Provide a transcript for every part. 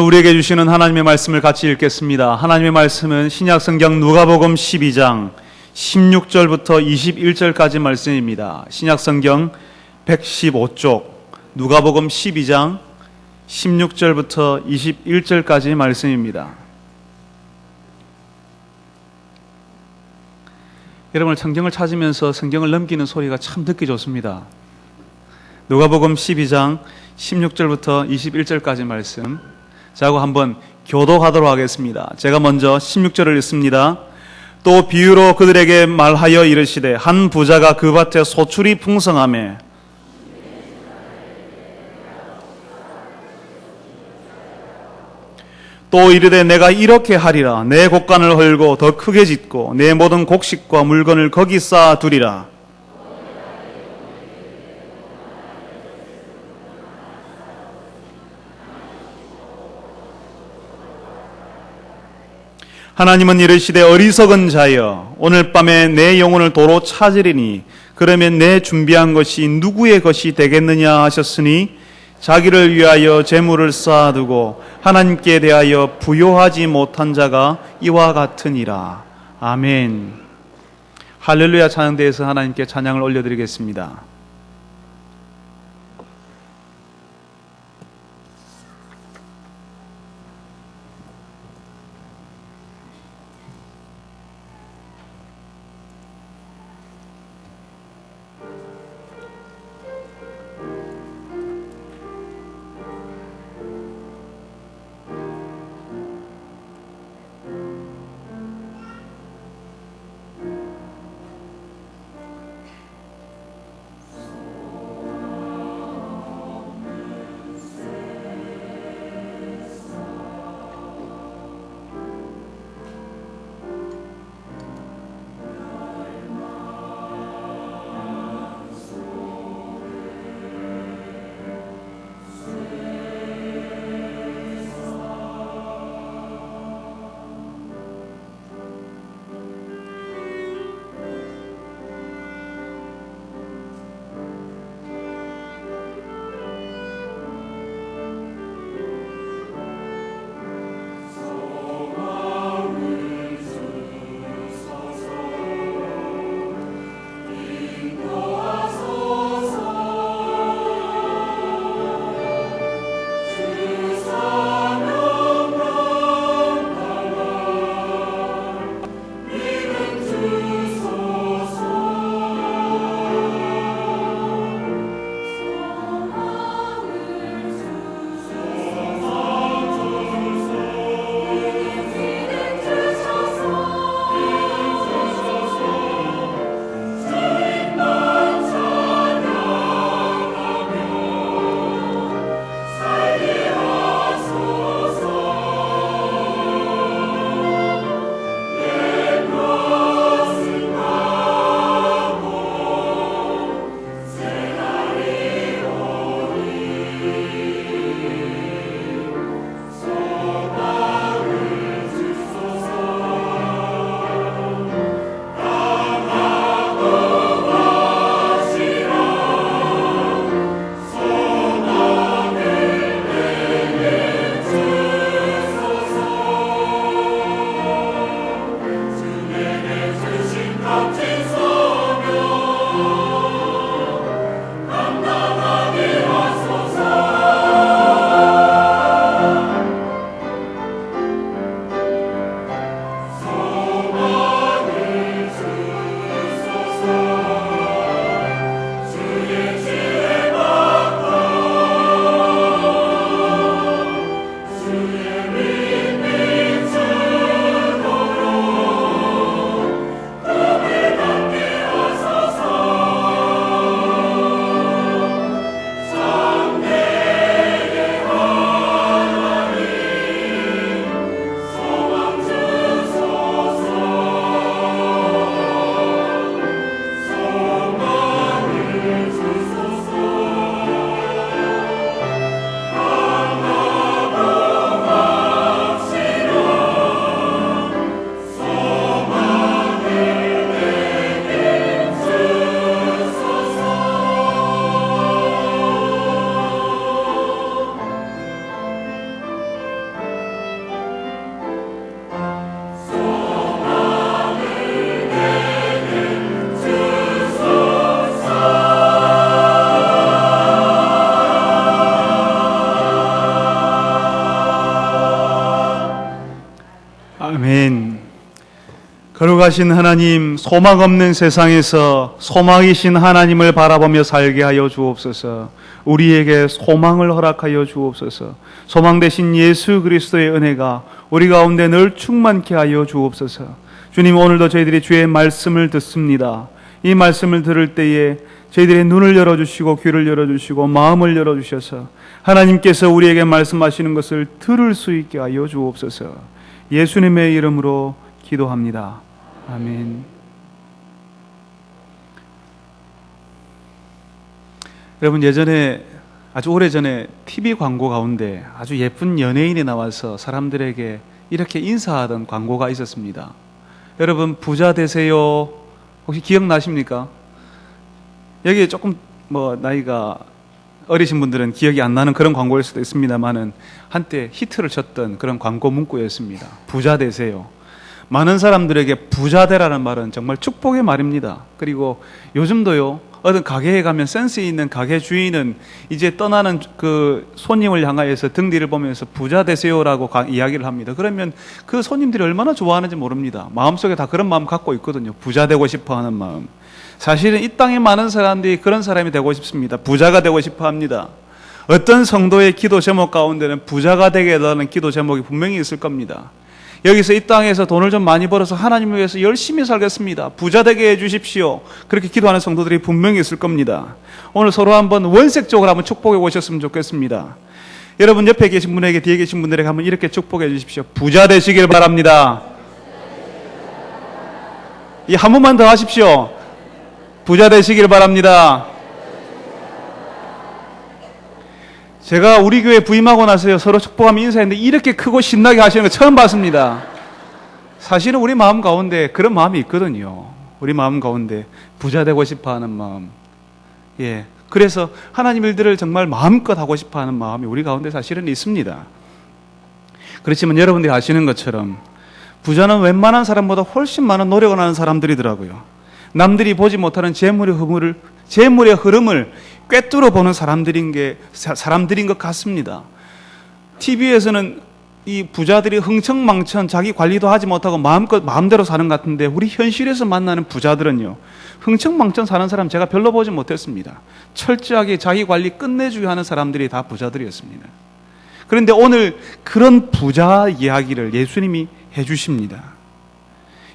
우리에게 주시는 하나님의 말씀을 같이 읽겠습니다. 하나님의 말씀은 신약성경 누가복음 12장 16절부터 21절까지 말씀입니다. 신약성경 115쪽 누가복음 12장 16절부터 21절까지 말씀입니다. 여러분, 성경을 찾으면서 성경을 넘기는 소리가 참 듣기 좋습니다. 누가복음 12장 16절부터 21절까지 말씀, 자고 한번 교독하도록 하겠습니다. 제가 먼저 16절을 읽습니다. 또 비유로 그들에게 말하여 이르시되 한 부자가 그 밭에 소출이 풍성하매 또 이르되 내가 이렇게 하리라. 내 곡간을 헐고 더 크게 짓고 내 모든 곡식과 물건을 거기 쌓아 두리라. 하나님은 이르시되 어리석은 자여, 오늘 밤에 내 영혼을 도로 찾으리니 그러면 내 준비한 것이 누구의 것이 되겠느냐 하셨으니 자기를 위하여 재물을 쌓아두고 하나님께 대하여 부요하지 못한 자가 이와 같으니라. 아멘. 할렐루야 찬양대에서 하나님께 찬양을 올려드리겠습니다. 아멘. 거룩하신 하나님, 소망 없는 세상에서 소망이신 하나님을 바라보며 살게 하여 주옵소서. 우리에게 소망을 허락하여 주옵소서. 소망 되신 예수 그리스도의 은혜가 우리 가운데 늘 충만케 하여 주옵소서. 주님, 오늘도 저희들이 주의 말씀을 듣습니다. 이 말씀을 들을 때에 저희들의 눈을 열어주시고 귀를 열어주시고 마음을 열어주셔서 하나님께서 우리에게 말씀하시는 것을 들을 수 있게 하여 주옵소서. 예수님의 이름으로 기도합니다. 아멘. 여러분, 예전에 아주 오래전에 TV 광고 가운데 아주 예쁜 연예인이 나와서 사람들에게 이렇게 인사하던 광고가 있었습니다. 여러분, 부자 되세요. 혹시 기억나십니까? 여기 조금 나이가 어리신 분들은 기억이 안 나는 그런 광고일 수도 있습니다만은 한때 히트를 쳤던 그런 광고 문구였습니다. 부자 되세요. 많은 사람들에게 부자 되라는 말은 정말 축복의 말입니다. 그리고 요즘도요, 어떤 가게에 가면 센스 있는 가게 주인은 이제 떠나는 그 손님을 향하여서 등 뒤를 보면서 부자 되세요라고 이야기를 합니다. 그러면 그 손님들이 얼마나 좋아하는지 모릅니다. 마음속에 다 그런 마음 갖고 있거든요. 부자 되고 싶어 하는 마음. 사실은 이 땅에 많은 사람들이 그런 사람이 되고 싶습니다. 부자가 되고 싶어 합니다. 어떤 성도의 기도 제목 가운데는 부자가 되게 해달라는 기도 제목이 분명히 있을 겁니다. 여기서 이 땅에서 돈을 좀 많이 벌어서 하나님을 위해서 열심히 살겠습니다. 부자 되게 해주십시오. 그렇게 기도하는 성도들이 분명히 있을 겁니다. 오늘 서로 한번 원색적으로 한번 축복해 보셨으면 좋겠습니다. 여러분, 옆에 계신 분에게, 뒤에 계신 분들에게 한번 이렇게 축복해 주십시오. 부자 되시길 바랍니다. 이 한 번만 더 하십시오. 부자 되시길 바랍니다. 제가 우리 교회 부임하고 나서요, 서로 축복하며 인사했는데 이렇게 크고 신나게 하시는 거 처음 봤습니다. 사실은 우리 마음 가운데 그런 마음이 있거든요. 우리 마음 가운데 부자 되고 싶어 하는 마음. 그래서 하나님 일들을 정말 마음껏 하고 싶어 하는 마음이 우리 가운데 사실은 있습니다. 그렇지만 여러분들이 아시는 것처럼 부자는 웬만한 사람보다 훨씬 많은 노력을 하는 사람들이더라고요. 남들이 보지 못하는 재물의 흐름을 꿰뚫어 보는 사람들인 것 같습니다. TV에서는 이 부자들이 흥청망청 자기 관리도 하지 못하고 마음대로 사는 것 같은데, 우리 현실에서 만나는 부자들은요, 흥청망청 사는 사람 제가 별로 보지 못했습니다. 철저하게 자기 관리 끝내주게 하는 사람들이 다 부자들이었습니다. 그런데 오늘 그런 부자 이야기를 예수님이 해주십니다.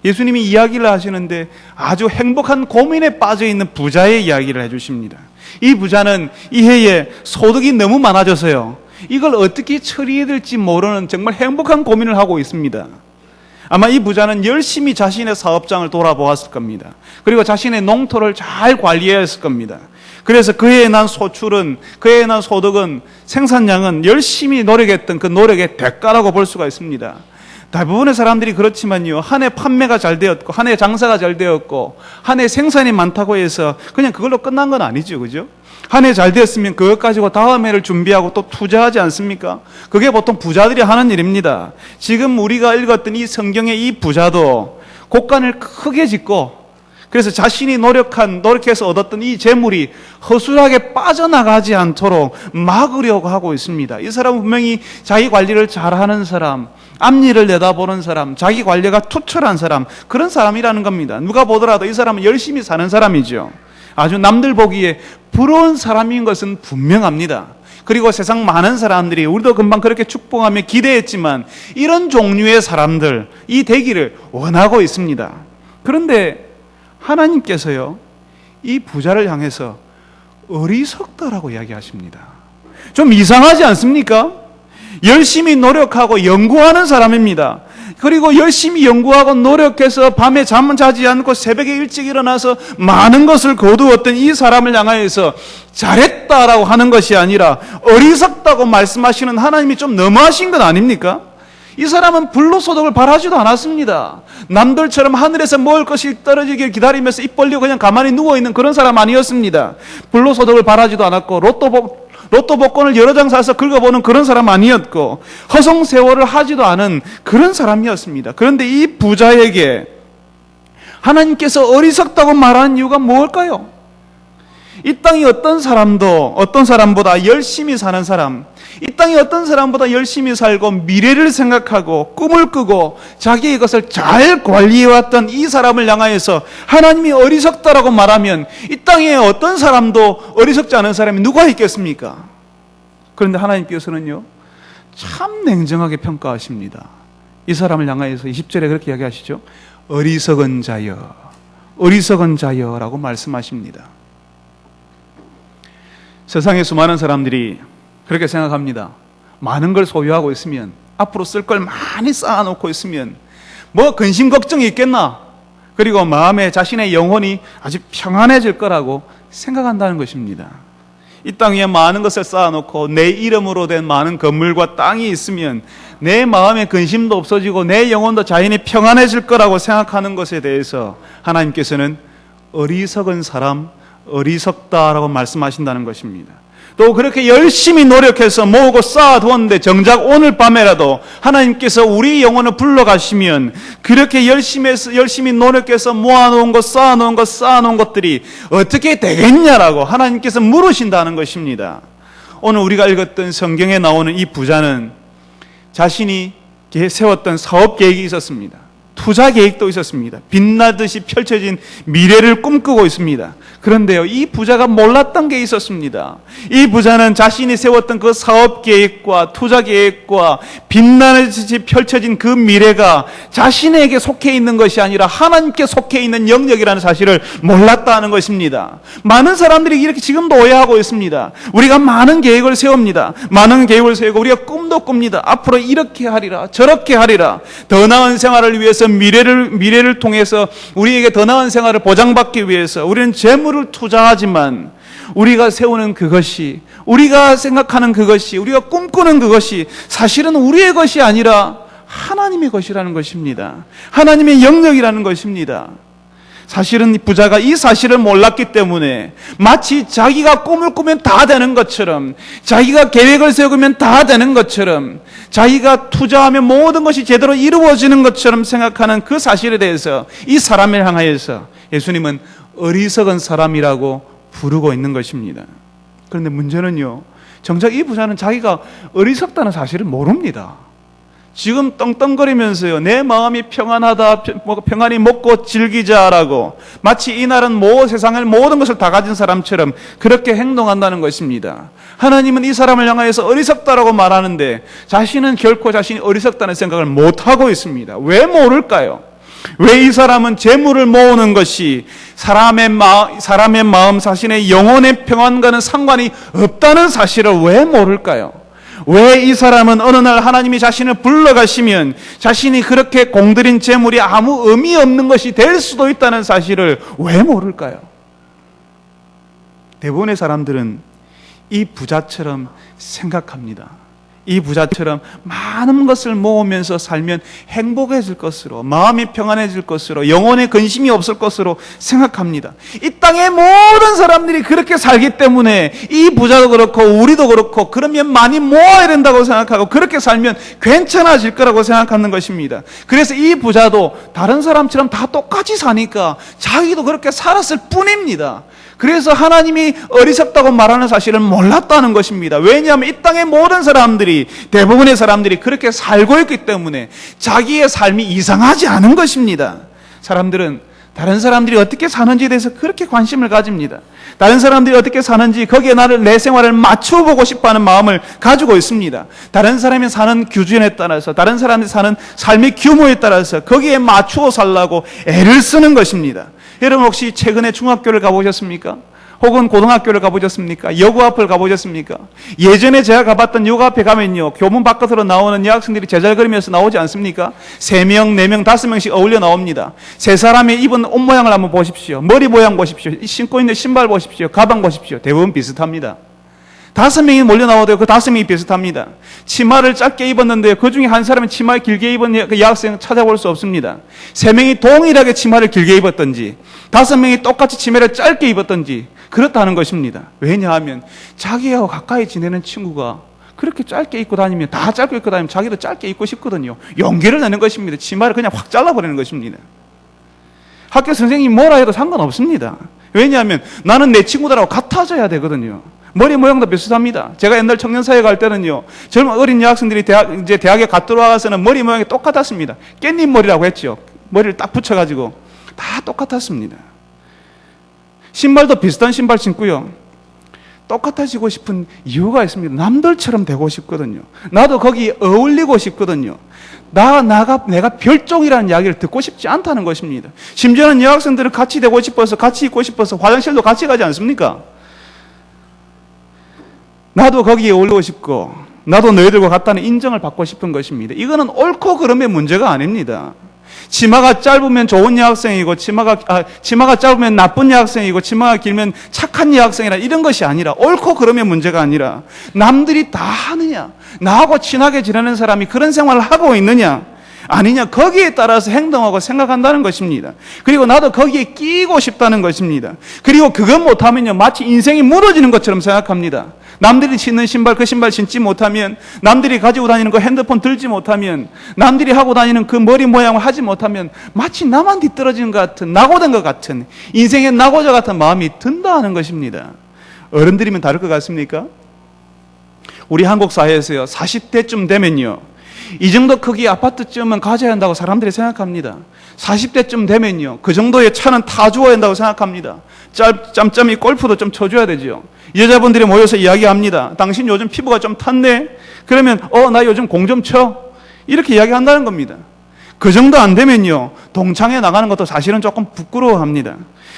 예수님이 이야기를 하시는데 아주 행복한 고민에 빠져있는 부자의 이야기를 해주십니다. 이 부자는 이 해에 소득이 너무 많아져서요, 이걸 어떻게 처리해야 될지 모르는 정말 행복한 고민을 하고 있습니다. 아마 이 부자는 열심히 자신의 사업장을 돌아보았을 겁니다. 그리고 자신의 농토를 잘 관리해야 했을 겁니다. 그래서 그에 난 소득은, 생산량은 열심히 노력했던 그 노력의 대가라고 볼 수가 있습니다. 대부분의 사람들이 그렇지만요, 한 해 판매가 잘 되었고, 한 해 장사가 잘 되었고, 한 해 생산이 많다고 해서 그냥 그걸로 끝난 건 아니죠. 그죠? 한 해 잘 되었으면 그것 가지고 다음 해를 준비하고 또 투자하지 않습니까? 그게 보통 부자들이 하는 일입니다. 지금 우리가 읽었던 이 성경의 이 부자도 곡간을 크게 짓고, 그래서 자신이 노력해서 얻었던 이 재물이 허술하게 빠져나가지 않도록 막으려고 하고 있습니다. 이 사람은 분명히 자기 관리를 잘하는 사람, 앞일을 내다보는 사람, 자기 관리가 투철한 사람, 그런 사람이라는 겁니다. 누가 보더라도 이 사람은 열심히 사는 사람이죠. 아주 남들 보기에 부러운 사람인 것은 분명합니다. 그리고 세상 많은 사람들이, 우리도 금방 그렇게 축복하며 기대했지만 이런 종류의 사람들, 이 되기를 원하고 있습니다. 그런데 하나님께서요, 이 부자를 향해서 어리석다라고 이야기하십니다. 좀 이상하지 않습니까? 열심히 노력하고 연구하는 사람입니다. 그리고 열심히 연구하고 노력해서 밤에 잠은 자지 않고 새벽에 일찍 일어나서 많은 것을 거두었던 이 사람을 향하여서 잘했다라고 하는 것이 아니라 어리석다고 말씀하시는 하나님이 좀 너무하신 것 아닙니까? 이 사람은 불로소득을 바라지도 않았습니다. 남들처럼 하늘에서 먹을 것이 떨어지길 기다리면서 입 벌리고 그냥 가만히 누워있는 그런 사람 아니었습니다. 불로소득을 바라지도 않았고 로또 복권을 여러 장 사서 긁어보는 그런 사람 아니었고, 허송세월을 하지도 않은 그런 사람이었습니다. 그런데 이 부자에게 하나님께서 어리석다고 말하는 이유가 뭘까요? 이 땅이 어떤 사람보다 열심히 사는 사람, 이 땅이 어떤 사람보다 열심히 살고 미래를 생각하고 꿈을 꾸고 자기의 것을 잘 관리해왔던 이 사람을 향하여서 하나님이 어리석다라고 말하면 이 땅에 어떤 사람도 어리석지 않은 사람이 누가 있겠습니까? 그런데 하나님께서는요, 참 냉정하게 평가하십니다. 이 사람을 향하여서 20절에 그렇게 이야기하시죠. 어리석은 자여, 어리석은 자여라고 말씀하십니다. 세상에 수많은 사람들이 그렇게 생각합니다. 많은 걸 소유하고 있으면, 앞으로 쓸 걸 많이 쌓아놓고 있으면 뭐 근심 걱정이 있겠나? 그리고 마음에 자신의 영혼이 아주 평안해질 거라고 생각한다는 것입니다. 이 땅 위에 많은 것을 쌓아놓고 내 이름으로 된 많은 건물과 땅이 있으면 내 마음에 근심도 없어지고 내 영혼도 자연히 평안해질 거라고 생각하는 것에 대해서 하나님께서는 어리석은 사람, 어리석다라고 말씀하신다는 것입니다. 또 그렇게 열심히 노력해서 모으고 쌓아두었는데 정작 오늘 밤에라도 하나님께서 우리 영혼을 불러가시면 그렇게 열심히 노력해서 모아놓은 것, 쌓아놓은 것들이 어떻게 되겠냐라고 하나님께서 물으신다는 것입니다. 오늘 우리가 읽었던 성경에 나오는 이 부자는 자신이 세웠던 사업 계획이 있었습니다. 투자 계획도 있었습니다. 빛나듯이 펼쳐진 미래를 꿈꾸고 있습니다. 그런데요, 이 부자가 몰랐던 게 있었습니다. 이 부자는 자신이 세웠던 그 사업 계획과 투자 계획과 빛나듯이 펼쳐진 그 미래가 자신에게 속해 있는 것이 아니라 하나님께 속해 있는 영역이라는 사실을 몰랐다는 것입니다. 많은 사람들이 이렇게 지금도 오해하고 있습니다. 우리가 많은 계획을 세웁니다. 많은 계획을 세우고 우리가 꿈도 꿉니다. 앞으로 이렇게 하리라, 저렇게 하리라. 더 나은 생활을 위해서 미래를 통해서 우리에게 더 나은 생활을 보장받기 위해서 우리는 재물을 투자하지만 우리가 세우는 그것이, 우리가 생각하는 그것이, 우리가 꿈꾸는 그것이 사실은 우리의 것이 아니라 하나님의 것이라는 것입니다. 하나님의 영역이라는 것입니다. 사실은 부자가 이 사실을 몰랐기 때문에 마치 자기가 꿈을 꾸면 다 되는 것처럼, 자기가 계획을 세우면 다 되는 것처럼, 자기가 투자하면 모든 것이 제대로 이루어지는 것처럼 생각하는 그 사실에 대해서 이 사람을 향하여서 예수님은 어리석은 사람이라고 부르고 있는 것입니다. 그런데 문제는요, 정작 이 부자는 자기가 어리석다는 사실을 모릅니다. 지금 떵떵거리면서요, 내 마음이 평안하다, 평안히 먹고 즐기자라고 마치 이날은 세상의 모든 것을 다 가진 사람처럼 그렇게 행동한다는 것입니다. 하나님은 이 사람을 향하여서 어리석다라고 말하는데 자신은 결코 자신이 어리석다는 생각을 못하고 있습니다. 왜 모를까요? 왜 이 사람은 재물을 모으는 것이 사람의 마음, 자신의 영혼의 평안과는 상관이 없다는 사실을 왜 모를까요? 왜 이 사람은 어느 날 하나님이 자신을 불러가시면 자신이 그렇게 공들인 재물이 아무 의미 없는 것이 될 수도 있다는 사실을 왜 모를까요? 대부분의 사람들은 이 부자처럼 생각합니다. 이 부자처럼 많은 것을 모으면서 살면 행복해질 것으로, 마음이 평안해질 것으로, 영혼에 근심이 없을 것으로 생각합니다. 이 땅의 모든 사람들이 그렇게 살기 때문에 이 부자도 그렇고 우리도 그렇고 그러면 많이 모아야 된다고 생각하고 그렇게 살면 괜찮아질 거라고 생각하는 것입니다. 그래서 이 부자도 다른 사람처럼 다 똑같이 사니까 자기도 그렇게 살았을 뿐입니다. 그래서 하나님이 어리석다고 말하는 사실을 몰랐다는 것입니다. 왜냐하면 이 땅의 모든 사람들이, 대부분의 사람들이 그렇게 살고 있기 때문에 자기의 삶이 이상하지 않은 것입니다. 사람들은 다른 사람들이 어떻게 사는지에 대해서 그렇게 관심을 가집니다. 다른 사람들이 어떻게 사는지 거기에 내 생활을 맞춰보고 싶어하는 마음을 가지고 있습니다. 다른 사람이 사는 규준에 따라서, 다른 사람이 사는 삶의 규모에 따라서 거기에 맞추어 살라고 애를 쓰는 것입니다. 여러분 혹시 최근에 중학교를 가보셨습니까? 혹은 고등학교를 가보셨습니까? 여고 앞을 가보셨습니까? 예전에 제가 가봤던 여고 앞에 가면요, 교문 바깥으로 나오는 여학생들이 제잘거리면서 나오지 않습니까? 3명, 4명, 5명씩 어울려 나옵니다. 세 사람의 입은 옷 모양을 한번 보십시오. 머리 모양 보십시오. 신고 있는 신발 보십시오. 가방 보십시오. 대부분 비슷합니다. 5명이 몰려 나오도요, 그 5명이 비슷합니다. 치마를 짧게 입었는데요, 그 중에 한 사람이 치마 길게 입은 그 여학생 찾아볼 수 없습니다. 3명이 동일하게 치마를 길게 입었던지, 5명이 똑같이 치마를 짧게 입었던지, 그렇다는 것입니다. 왜냐하면 자기하고 가까이 지내는 친구가 그렇게 짧게 입고 다니면, 다 짧게 입고 다니면 자기도 짧게 입고 싶거든요. 용기를 내는 것입니다. 치마를 그냥 확 잘라버리는 것입니다. 학교 선생님이 뭐라 해도 상관없습니다. 왜냐하면 나는 내 친구들하고 같아져야 되거든요. 머리 모양도 비슷합니다. 제가 옛날 청년사회 갈 때는요, 젊은 어린 여학생들이 이제 대학에 갓 들어와서는 머리 모양이 똑같았습니다. 깻잎 머리라고 했죠. 머리를 딱 붙여가지고 다 똑같았습니다. 신발도 비슷한 신발 신고요. 똑같아지고 싶은 이유가 있습니다. 남들처럼 되고 싶거든요. 나도 거기 어울리고 싶거든요. 내가 별종이라는 이야기를 듣고 싶지 않다는 것입니다. 심지어는 여학생들은 같이 되고 싶어서, 같이 있고 싶어서 화장실도 같이 가지 않습니까? 나도 거기에 어울리고 싶고, 나도 너희들과 같다는 인정을 받고 싶은 것입니다. 이거는 옳고 그름의 문제가 아닙니다. 치마가 짧으면 좋은 여학생이고, 치마가 짧으면 나쁜 여학생이고, 치마가 길면 착한 여학생이라 이런 것이 아니라, 옳고 그름의 문제가 아니라, 남들이 다 하느냐, 나하고 친하게 지내는 사람이 그런 생활을 하고 있느냐, 아니냐, 거기에 따라서 행동하고 생각한다는 것입니다. 그리고 나도 거기에 끼고 싶다는 것입니다. 그리고 그것 못하면요, 마치 인생이 무너지는 것처럼 생각합니다. 남들이 신는 신발, 그 신발 신지 못하면, 남들이 가지고 다니는 그 핸드폰 들지 못하면, 남들이 하고 다니는 그 머리 모양을 하지 못하면 마치 나만 뒤떨어지는 것 같은, 낙오된 것 같은, 인생의 낙오자 같은 마음이 든다 하는 것입니다. 어른들이면 다를 것 같습니까? 우리 한국 사회에서요, 40대쯤 되면요, 이 정도 크기 아파트쯤은 가져야 한다고 사람들이 생각합니다. 40대쯤 되면요, 그 정도의 차는 타주어야 한다고 생각합니다. 짬짬이 골프도 좀 쳐줘야 되죠. 여자분들이 모여서 이야기합니다. 당신 요즘 피부가 좀 탔네? 그러면 나 요즘 공 좀 쳐. 이렇게 이야기한다는 겁니다. 그 정도 안 되면요, 동창회 나가는 것도 사실은 조금 부끄러워합니다.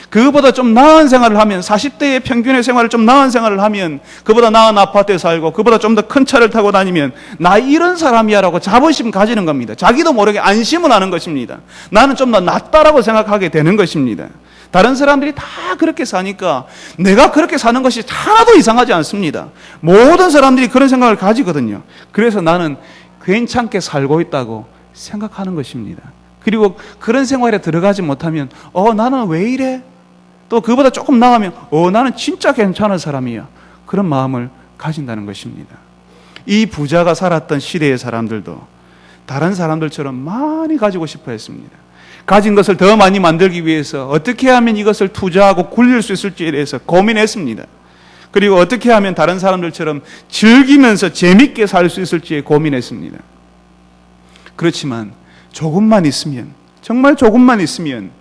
그거보다 좀 나은 생활을 하면, 40대의 평균의 생활을 좀 나은 생활을 하면, 그보다 나은 아파트에 살고, 그보다 좀 더 큰 차를 타고 다니면 나 이런 사람이야 라고 자부심 가지는 겁니다. 자기도 모르게 안심을 하는 것입니다. 나는 좀 더 낫다라고 생각하게 되는 것입니다. 다른 사람들이 다 그렇게 사니까 내가 그렇게 사는 것이 하나도 이상하지 않습니다. 모든 사람들이 그런 생각을 가지거든요. 그래서 나는 괜찮게 살고 있다고 생각하는 것입니다. 그리고 그런 생활에 들어가지 못하면 나는 왜 이래? 또 그보다 조금 나가면 나는 진짜 괜찮은 사람이야. 그런 마음을 가진다는 것입니다. 이 부자가 살았던 시대의 사람들도 다른 사람들처럼 많이 가지고 싶어 했습니다. 가진 것을 더 많이 만들기 위해서 어떻게 하면 이것을 투자하고 굴릴 수 있을지에 대해서 고민했습니다. 그리고 어떻게 하면 다른 사람들처럼 즐기면서 재밌게 살 수 있을지에 고민했습니다. 그렇지만 조금만 있으면, 정말 조금만 있으면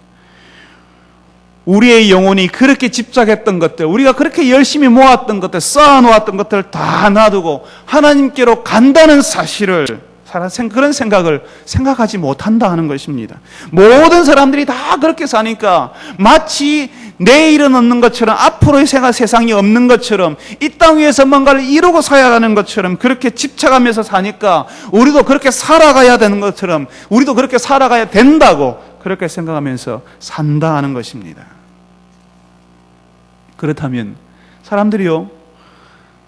우리의 영혼이 그렇게 집착했던 것들, 우리가 그렇게 열심히 모았던 것들, 쌓아놓았던 것들을 다 놔두고 하나님께로 간다는 사실을, 그런 생각을 생각하지 못한다 하는 것입니다. 모든 사람들이 다 그렇게 사니까 마치 내일은 없는 것처럼, 앞으로의 세상이 없는 것처럼, 이 땅 위에서 뭔가를 이루고 살아야 하는 것처럼 그렇게 집착하면서 사니까 우리도 그렇게 살아가야 되는 것처럼, 우리도 그렇게 살아가야 된다고 그렇게 생각하면서 산다 하는 것입니다. 그렇다면 사람들이요,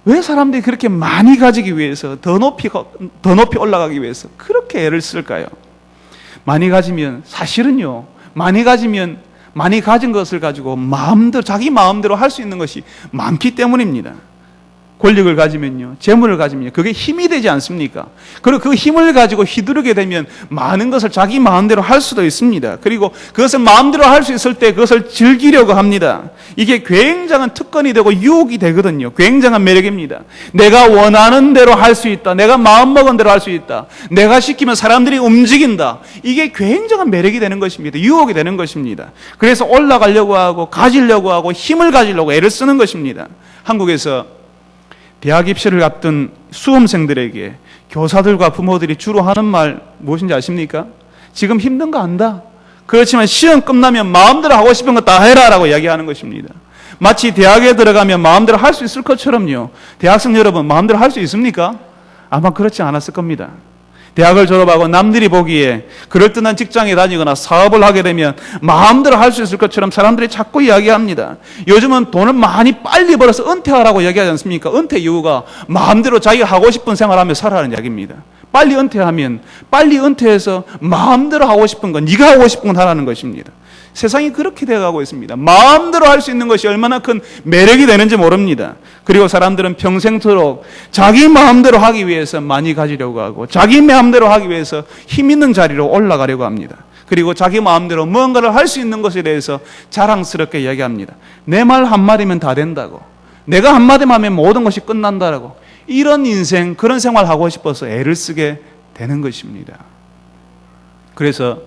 왜 사람들이 그렇게 많이 가지기 위해서, 더 높이 올라가기 위해서 그렇게 애를 쓸까요? 많이 가지면, 사실은요, 많이 가진 것을 가지고 자기 마음대로 할 수 있는 것이 많기 때문입니다. 권력을 가지면요, 재물을 가지면요, 그게 힘이 되지 않습니까? 그리고 그 힘을 가지고 휘두르게 되면 많은 것을 자기 마음대로 할 수도 있습니다. 그리고 그것을 마음대로 할 수 있을 때 그것을 즐기려고 합니다. 이게 굉장한 특권이 되고 유혹이 되거든요. 굉장한 매력입니다. 내가 원하는 대로 할 수 있다. 내가 마음먹은 대로 할 수 있다. 내가 시키면 사람들이 움직인다. 이게 굉장한 매력이 되는 것입니다. 유혹이 되는 것입니다. 그래서 올라가려고 하고, 가지려고 하고, 힘을 가지려고 애를 쓰는 것입니다. 한국에서 대학 입시를 앞둔 수험생들에게 교사들과 부모들이 주로 하는 말 무엇인지 아십니까? 지금 힘든 거 안다. 그렇지만 시험 끝나면 마음대로 하고 싶은 거 다 해라 라고 이야기하는 것입니다. 마치 대학에 들어가면 마음대로 할 수 있을 것처럼요. 대학생 여러분, 마음대로 할 수 있습니까? 아마 그렇지 않았을 겁니다. 대학을 졸업하고 남들이 보기에 그럴듯한 직장에 다니거나 사업을 하게 되면 마음대로 할 수 있을 것처럼 사람들이 자꾸 이야기합니다. 요즘은 돈을 많이 빨리 벌어서 은퇴하라고 이야기하지 않습니까? 은퇴 이유가 마음대로 자기가 하고 싶은 생활하며 살아라는 이야기입니다. 빨리 은퇴해서 마음대로 하고 싶은 건, 네가 하고 싶은 건 하라는 것입니다. 세상이 그렇게 되어가고 있습니다. 마음대로 할 수 있는 것이 얼마나 큰 매력이 되는지 모릅니다. 그리고 사람들은 평생토록 자기 마음대로 하기 위해서 많이 가지려고 하고, 자기 마음대로 하기 위해서 힘 있는 자리로 올라가려고 합니다. 그리고 자기 마음대로 뭔가를 할 수 있는 것에 대해서 자랑스럽게 이야기합니다. 내 말 한마디면 다 된다고, 내가 한마디만 하면 모든 것이 끝난다라고, 이런 인생, 그런 생활 하고 싶어서 애를 쓰게 되는 것입니다. 그래서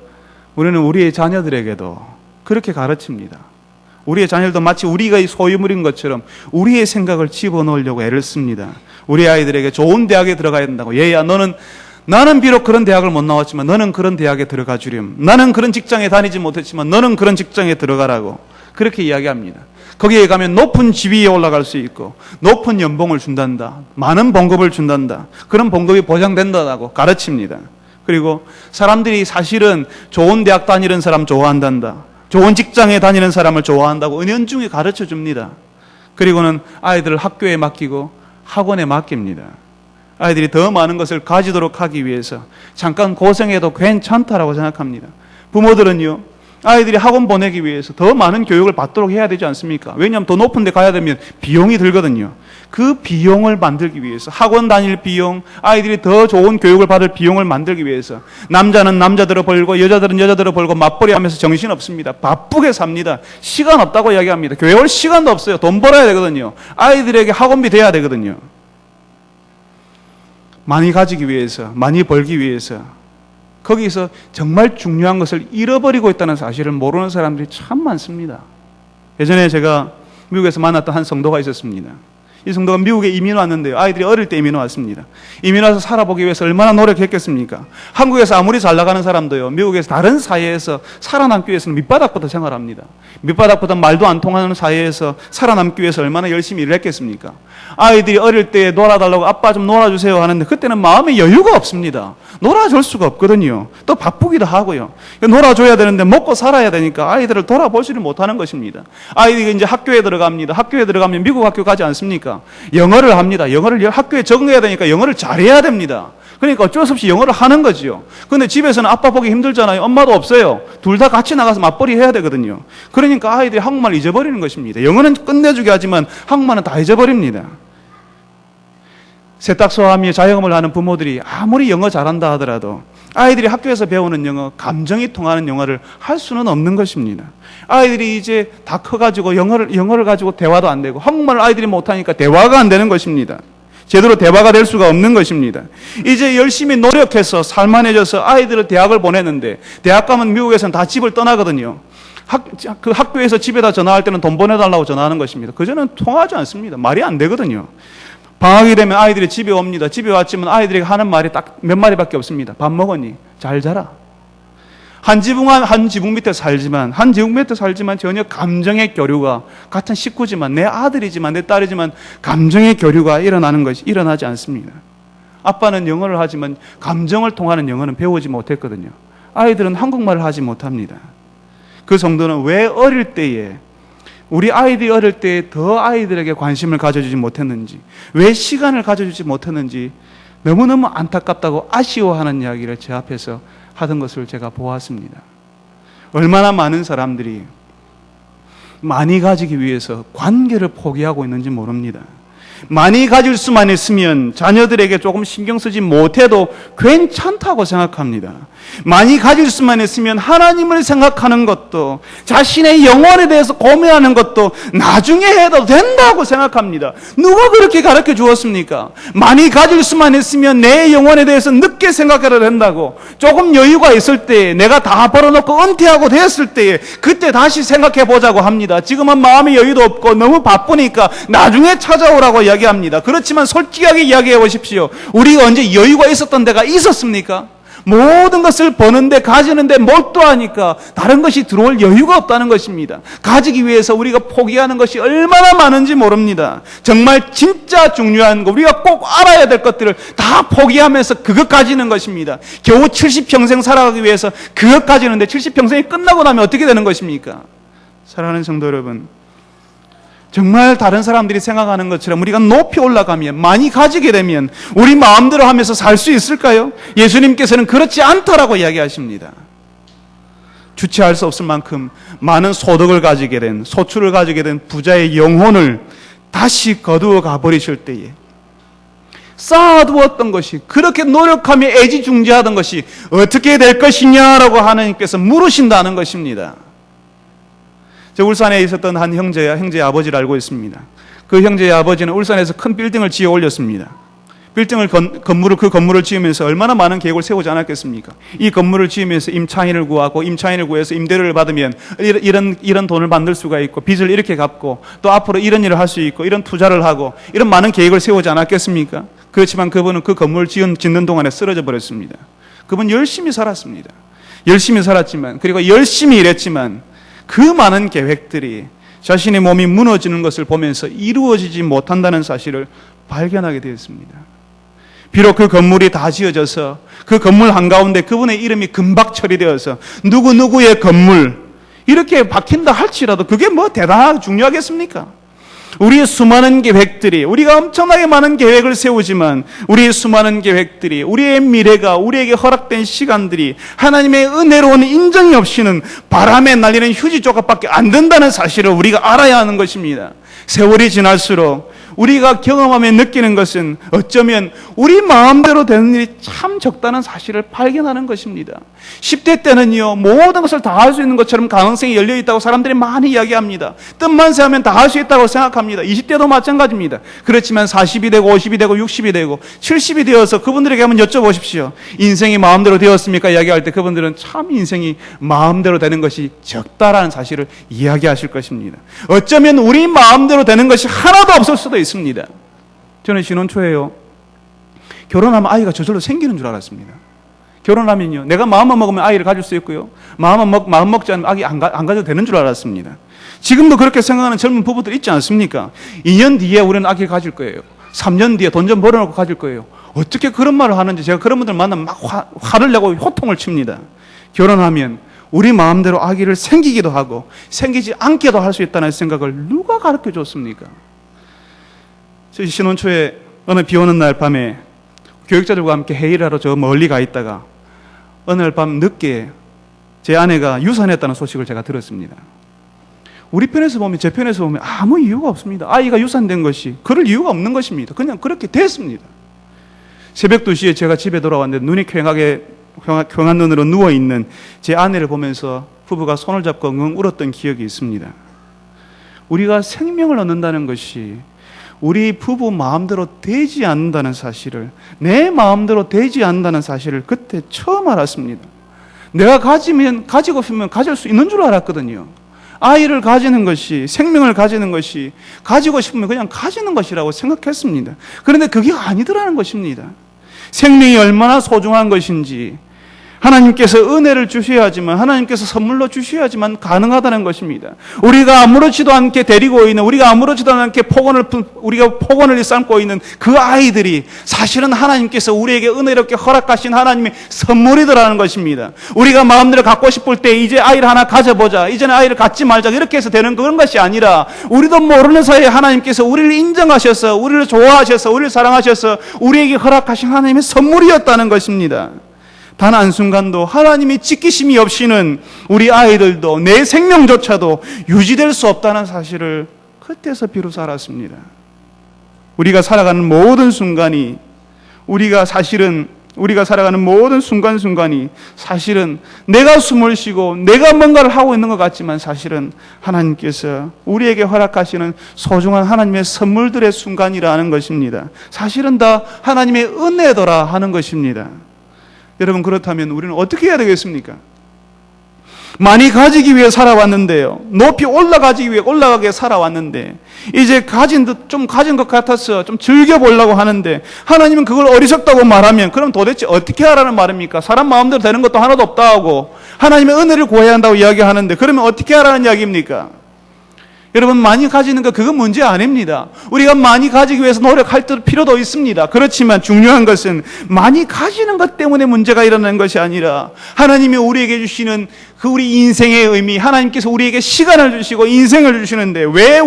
우리는 우리의 자녀들에게도 그렇게 가르칩니다. 우리의 자녀들도 마치 우리가 소유물인 것처럼 우리의 생각을 집어넣으려고 애를 씁니다. 우리 아이들에게 좋은 대학에 들어가야 된다고. 얘야, 나는 비록 그런 대학을 못 나왔지만 너는 그런 대학에 들어가 주렴. 나는 그런 직장에 다니지 못했지만 너는 그런 직장에 들어가라고. 그렇게 이야기합니다. 거기에 가면 높은 지위에 올라갈 수 있고 높은 연봉을 준단다. 많은 봉급을 준단다. 그런 봉급이 보장된다고 가르칩니다. 그리고 사람들이 사실은 좋은 대학 다니는 사람 좋아한단다. 좋은 직장에 다니는 사람을 좋아한다고 은연중에 가르쳐 줍니다. 그리고는 아이들을 학교에 맡기고 학원에 맡깁니다. 아이들이 더 많은 것을 가지도록 하기 위해서 잠깐 고생해도 괜찮다라고 생각합니다. 부모들은요, 아이들이 학원 보내기 위해서 더 많은 교육을 받도록 해야 되지 않습니까? 왜냐하면 더 높은 데 가야 되면 비용이 들거든요. 그 비용을 만들기 위해서, 학원 다닐 비용, 아이들이 더 좋은 교육을 받을 비용을 만들기 위해서 남자는 남자대로 벌고 여자들은 여자대로 벌고 맞벌이 하면서 정신없습니다. 바쁘게 삽니다. 시간 없다고 이야기합니다. 교회 올 시간도 없어요. 돈 벌어야 되거든요. 아이들에게 학원비 돼야 되거든요. 많이 가지기 위해서, 많이 벌기 위해서 거기서 정말 중요한 것을 잃어버리고 있다는 사실을 모르는 사람들이 참 많습니다. 예전에 제가 미국에서 만났던 한 성도가 있었습니다. 이 성도가 미국에 이민 왔는데요, 아이들이 어릴 때 이민 왔습니다. 이민 와서 살아보기 위해서 얼마나 노력했겠습니까? 한국에서 아무리 잘 나가는 사람도요, 미국에서 다른 사회에서 살아남기 위해서는 밑바닥부터 생활합니다. 밑바닥보다 말도 안 통하는 사회에서 살아남기 위해서 얼마나 열심히 일을 했겠습니까? 아이들이 어릴 때 놀아달라고 아빠 좀 놀아주세요 하는데 그때는 마음에 여유가 없습니다. 놀아줄 수가 없거든요. 또 바쁘기도 하고요. 놀아줘야 되는데 먹고 살아야 되니까 아이들을 돌아보지를 못하는 것입니다. 아이들이 이제 학교에 들어갑니다. 학교에 들어가면 미국 학교 가지 않습니까? 영어를 합니다. 영어를 학교에 적응해야 되니까 영어를 잘해야 됩니다. 그러니까 어쩔 수 없이 영어를 하는 거죠. 그런데 집에서는 아빠 보기 힘들잖아요. 엄마도 없어요. 둘 다 같이 나가서 맞벌이 해야 되거든요. 그러니까 아이들이 한국말을 잊어버리는 것입니다. 영어는 끝내주게 하지만 한국말은 다 잊어버립니다. 세탁소하며 자영업을 하는 부모들이 아무리 영어 잘한다 하더라도 아이들이 학교에서 배우는 영어, 감정이 통하는 영어를 할 수는 없는 것입니다. 아이들이 이제 다 커가지고 영어를 가지고 대화도 안 되고 한국말을 아이들이 못하니까 대화가 안 되는 것입니다. 제대로 대화가 될 수가 없는 것입니다. 이제 열심히 노력해서 살만해져서 아이들을 대학을 보냈는데 대학 가면 미국에서는 다 집을 떠나거든요. 그 학교에서 집에다 전화할 때는 돈 보내달라고 전화하는 것입니다. 그저는 통하지 않습니다. 말이 안 되거든요. 방학이 되면 아이들이 집에 옵니다. 집에 왔지만 아이들이 하는 말이 딱 몇 마디밖에 없습니다. 밥 먹었니? 잘 자라. 한 지붕 밑에 살지만 전혀 감정의 교류가, 같은 식구지만 내 아들이지만 내 딸이지만 감정의 교류가 일어나지 않습니다. 아빠는 영어를 하지만 감정을 통하는 영어는 배우지 못했거든요. 아이들은 한국말을 하지 못합니다. 그 성도는 왜 어릴 때에, 우리 아이들이 어릴 때 더 아이들에게 관심을 가져주지 못했는지, 왜 시간을 가져주지 못했는지 너무너무 안타깝다고 아쉬워하는 이야기를 제 앞에서 하던 것을 제가 보았습니다. 얼마나 많은 사람들이 많이 가지기 위해서 관계를 포기하고 있는지 모릅니다. 많이 가질 수만 있으면 자녀들에게 조금 신경 쓰지 못해도 괜찮다고 생각합니다. 많이 가질 수만 있으면 하나님을 생각하는 것도, 자신의 영혼에 대해서 고민하는 것도 나중에 해도 된다고 생각합니다. 누가 그렇게 가르쳐 주었습니까? 많이 가질 수만 있으면 내 영혼에 대해서 늦게 생각해도 된다고, 조금 여유가 있을 때, 내가 다 벌어놓고 은퇴하고 됐을 때에 그때 다시 생각해 보자고 합니다. 지금은 마음의 여유도 없고 너무 바쁘니까 나중에 찾아오라고 이야기합니다. 그렇지만 솔직하게 이야기해 보십시오. 우리가 언제 여유가 있었던 데가 있었습니까? 모든 것을 버는데, 가지는데 몰두하니까 다른 것이 들어올 여유가 없다는 것입니다. 가지기 위해서 우리가 포기하는 것이 얼마나 많은지 모릅니다. 정말 진짜 중요한 거, 우리가 꼭 알아야 될 것들을 다 포기하면서 그것 가지는 것입니다. 겨우 70평생 살아가기 위해서 그것 가지는데 70평생이 끝나고 나면 어떻게 되는 것입니까? 사랑하는 성도 여러분, 정말 다른 사람들이 생각하는 것처럼 우리가 높이 올라가면, 많이 가지게 되면 우리 마음대로 하면서 살 수 있을까요? 예수님께서는 그렇지 않다라고 이야기하십니다. 주체할 수 없을 만큼 많은 소득을 가지게 된, 소출을 가지게 된 부자의 영혼을 다시 거두어 가버리실 때에 쌓아두었던 것이, 그렇게 노력하며 애지중지하던 것이 어떻게 될 것이냐라고 하나님께서 물으신다는 것입니다. 저 울산에 있었던 한 형제의 아버지를 알고 있습니다. 그 형제의 아버지는 울산에서 큰 빌딩을 지어 올렸습니다. 그 건물을 지으면서 얼마나 많은 계획을 세우지 않았겠습니까? 이 건물을 지으면서 임차인을 구하고, 임차인을 구해서 임대료를 받으면 이런 돈을 만들 수가 있고, 빚을 이렇게 갚고, 또 앞으로 이런 일을 할 수 있고, 이런 투자를 하고, 이런 많은 계획을 세우지 않았겠습니까? 그렇지만 그분은 그 건물을 짓는 동안에 쓰러져 버렸습니다. 그분 열심히 살았습니다. 열심히 살았지만, 그리고 열심히 일했지만, 그 많은 계획들이 자신의 몸이 무너지는 것을 보면서 이루어지지 못한다는 사실을 발견하게 되었습니다. 비록 그 건물이 다 지어져서 그 건물 한가운데 그분의 이름이 금박 처리되어서 누구누구의 건물 이렇게 박힌다 할지라도 그게 뭐 대단하게 중요하겠습니까? 우리의 수많은 계획들이, 우리가 엄청나게 많은 계획을 세우지만 우리의 수많은 계획들이, 우리의 미래가, 우리에게 허락된 시간들이 하나님의 은혜로운 인정이 없이는 바람에 날리는 휴지 조각밖에 안 된다는 사실을 우리가 알아야 하는 것입니다. 세월이 지날수록 우리가 경험하며 느끼는 것은 어쩌면 우리 마음대로 되는 일이 참 적다는 사실을 발견하는 것입니다. 10대 때는요, 모든 것을 다 할 수 있는 것처럼 가능성이 열려있다고 사람들이 많이 이야기합니다. 뜻만 세하면 다 할 수 있다고 생각합니다. 20대도 마찬가지입니다. 그렇지만 40이 되고 50이 되고 60이 되고 70이 되어서 그분들에게 한번 여쭤보십시오. 인생이 마음대로 되었습니까? 이야기할 때 그분들은 참 인생이 마음대로 되는 것이 적다라는 사실을 이야기하실 것입니다. 어쩌면 우리 마음대로 되는 것이 하나도 없을 수도 있습니다. 저는 신혼 초에요, 결혼하면 아이가 저절로 생기는 줄 알았습니다. 결혼하면요, 내가 마음만 먹으면 아이를 가질 수 있고요, 마음 먹지 않으면 아기 안 가져도 되는 줄 알았습니다. 지금도 그렇게 생각하는 젊은 부부들 있지 않습니까? 2년 뒤에 우리는 아기를 가질 거예요. 3년 뒤에 돈 좀 벌어놓고 가질 거예요. 어떻게 그런 말을 하는지 제가 그런 분들 만나면 막 화를 내고 호통을 칩니다. 결혼하면 우리 마음대로 아기를 생기기도 하고 생기지 않게도 할 수 있다는 생각을 누가 가르쳐 줬습니까? 저희 신혼 초에 어느 비 오는 날 밤에 교육자들과 함께 회의를 하러 저 멀리 가 있다가 어느 날 밤 늦게 제 아내가 유산했다는 소식을 제가 들었습니다. 우리 편에서 보면, 제 편에서 보면 아무 이유가 없습니다. 아이가 유산된 것이 그럴 이유가 없는 것입니다. 그냥 그렇게 됐습니다. 새벽 2시에 제가 집에 돌아왔는데 눈이 퀭한 눈으로 누워있는 제 아내를 보면서 부부가 손을 잡고 엉엉 울었던 기억이 있습니다. 우리가 생명을 얻는다는 것이 우리 부부 마음대로 되지 않는다는 사실을, 내 마음대로 되지 않는다는 사실을 그때 처음 알았습니다. 내가 가지고 싶으면 가질 수 있는 줄 알았거든요. 아이를 가지는 것이, 생명을 가지는 것이 가지고 싶으면 그냥 가지는 것이라고 생각했습니다. 그런데 그게 아니더라는 것입니다. 생명이 얼마나 소중한 것인지, 하나님께서 은혜를 주셔야지만, 하나님께서 선물로 주셔야지만 가능하다는 것입니다. 우리가 아무렇지도 않게 데리고 있는, 우리가 아무렇지도 않게 폭언을 삶고 있는 그 아이들이 사실은 하나님께서 우리에게 은혜롭게 허락하신 하나님의 선물이더라는 것입니다. 우리가 마음대로 갖고 싶을 때 이제 아이를 하나 가져보자, 이제는 아이를 갖지 말자, 이렇게 해서 되는 그런 것이 아니라 우리도 모르는 사이에 하나님께서 우리를 인정하셔서, 우리를 좋아하셔서, 우리를 사랑하셔서 우리에게 허락하신 하나님의 선물이었다는 것입니다. 단 한순간도 하나님이 지키심이 없이는 우리 아이들도, 내 생명조차도 유지될 수 없다는 사실을 그때서 비로소 알았습니다. 우리가 살아가는 모든 순간이, 우리가 살아가는 모든 순간순간이 사실은 내가 숨을 쉬고 내가 뭔가를 하고 있는 것 같지만 사실은 하나님께서 우리에게 허락하시는 소중한 하나님의 선물들의 순간이라는 것입니다. 사실은 다 하나님의 은혜더라 하는 것입니다. 여러분, 그렇다면 우리는 어떻게 해야 되겠습니까? 많이 가지기 위해 살아왔는데요, 높이 올라가기 위해 올라가게 살아왔는데 이제 가진 것 같아서 좀 즐겨보려고 하는데 하나님은 그걸 어리석다고 말하면 그럼 도대체 어떻게 하라는 말입니까? 사람 마음대로 되는 것도 하나도 없다 하고 하나님의 은혜를 구해야 한다고 이야기하는데 그러면 어떻게 하라는 이야기입니까? 여러분, 많이 가지는 거 그건 문제 아닙니다. 우리가 많이 가지기 위해서 노력할 필요도 있습니다. 그렇지만 중요한 것은 많이 가지는 것 때문에 문제가 일어나는 것이 아니라 하나님이 우리에게 주시는 그 우리 인생의 의미, 하나님께서 우리에게 시간을 주시고 인생을 주시는데 왜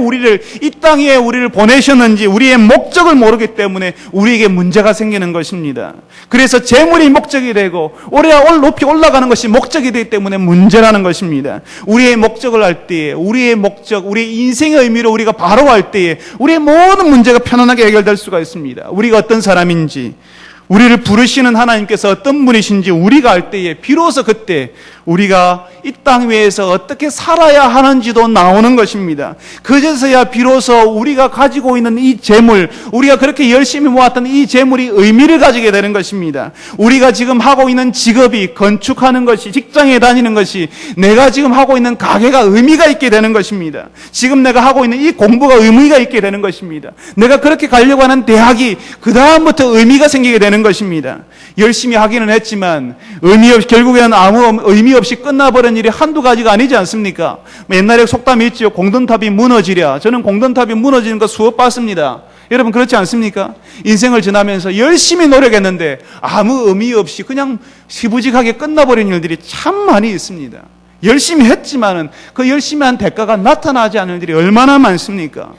이 땅에 우리를 보내셨는지 우리의 목적을 모르기 때문에 우리에게 문제가 생기는 것입니다. 그래서 재물이 목적이 되고 높이 올라가는 것이 목적이 되기 때문에 문제라는 것입니다. 우리의 목적을 알 때 우리의 목적, 우리의 인생의 의미로 우리가 바로 할 때에 우리의 모든 문제가 편안하게 해결될 수가 있습니다. 우리가 어떤 사람인지, 우리를 부르시는 하나님께서 어떤 분이신지 우리가 알 때에 비로소 그때 우리가 이 땅 위에서 어떻게 살아야 하는지도 나오는 것입니다. 그제서야 비로소 우리가 가지고 있는 이 재물, 우리가 그렇게 열심히 모았던 이 재물이 의미를 가지게 되는 것입니다. 우리가 지금 하고 있는 직업이, 건축하는 것이, 직장에 다니는 것이, 내가 지금 하고 있는 가게가 의미가 있게 되는 것입니다. 지금 내가 하고 있는 이 공부가 의미가 있게 되는 것입니다. 내가 그렇게 가려고 하는 대학이 그 다음부터 의미가 생기게 되는 것입니다. 열심히 하기는 했지만 의미 없이, 결국에는 아무 의미 없이 끝나버린 일이 한두 가지가 아니지 않습니까? 옛날에 속담이 있죠. 공든탑이 무너지랴. 저는 공든탑이 무너지는 거 수업 봤습니다. 여러분 그렇지 않습니까? 인생을 지나면서 열심히 노력했는데 아무 의미 없이 그냥 시부직하게 끝나버린 일들이 참 많이 있습니다. 열심히 했지만은 그 열심히 한 대가가 나타나지 않는 일들이 얼마나 많습니까?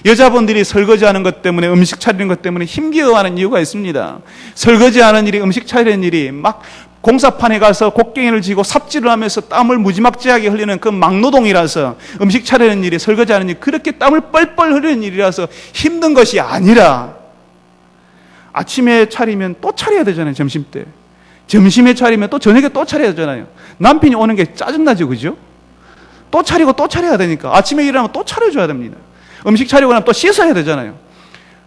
여자분들이 설거지하는 것 때문에, 음식 차리는 것 때문에 힘겨워하는 이유가 있습니다. 설거지하는 일이, 음식 차리는 일이 막 공사판에 가서 곡괭이를 쥐고 삽질을 하면서 땀을 무지막지하게 흘리는 그 막노동이라서, 음식 차리는 일이, 설거지하는 일이 그렇게 땀을 뻘뻘 흘리는 일이라서 힘든 것이 아니라, 아침에 차리면 또 차려야 되잖아요. 점심때. 점심에 차리면 또 저녁에 또 차려야 되잖아요. 남편이 오는 게 짜증나죠, 그죠? 또 차리고 또 차려야 되니까 아침에 일어나면 또 차려줘야 됩니다. 음식 차리고 나면 또 씻어야 되잖아요.